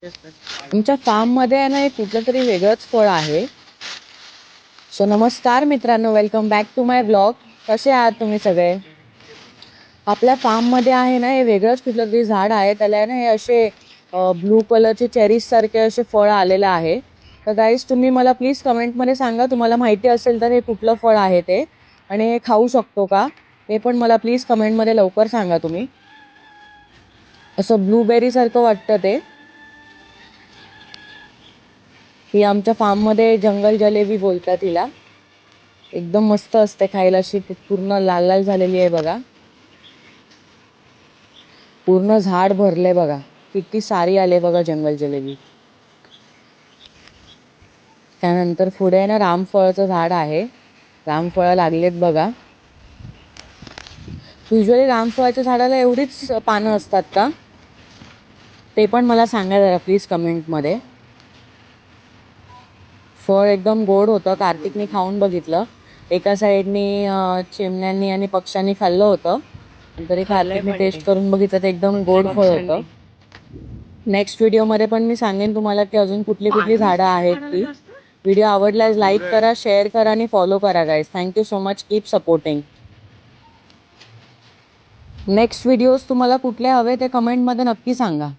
तुमच्या फार्ममध्ये आहे ना एक कुठलं तरी वेगळंच फळ आहे. सो नमस्कार मित्रांनो, welcome back to my blog. कसे आहात तुम्ही सगळे? आपल्या फार्ममध्ये आहे ना हे वेगळंच कुठलं तरी झाड आहे. त्याला ना हे असे ब्लू कलरचे चेरीज सारखे असे फळ आलेलं आहे. तर गाईज तुम्ही मला प्लीज कमेंटमध्ये सांगा, तुम्हाला माहिती असेल तर हे कुठलं फळ आहे ते, आणि हे खाऊ शकतो का हे पण मला प्लीज कमेंटमध्ये लवकर सांगा तुम्ही. असं ब्लूबेरी सारखं वाटतं ते. ही आमच्या फार्ममध्ये जंगल जलेबी बोलतात तिला. एकदम मस्त असते खायला, अशी पूर्ण लाल लाल झालेली आहे बघा. पूर्ण झाड भरले बघा, किती सारी आले बघा जंगल जलेबी. त्यानंतर पुढे ना रामफळाचं झाड आहे. रामफळं लागलेत बघा. युजली रामफळाच्या झाडाला एवढीच पानं असतात का? ते पण मला सांगा जरा प्लीज कमेंटमध्ये. फळ एकदम गोड होतं. कार्तिकने खाऊन बघितलं. एका साईडनी चिमण्यांनी आणि पक्ष्यांनी खाल्लं होतं, तरी कार्तिकने टेस्ट करून बघितलं तर एकदम गोड फळ होतं. नेक्स्ट व्हिडिओमध्ये पण मी सांगेन तुम्हाला की अजून कुठली कुठली झाडं आहेत ती. व्हिडिओ आवडल्यास लाईक करा, शेअर करा आणि फॉलो करा guys. Thank you so much. Keep supporting. Next videos तुम्हाला कुठले हवे ते कमेंटमध्ये नक्की सांगा.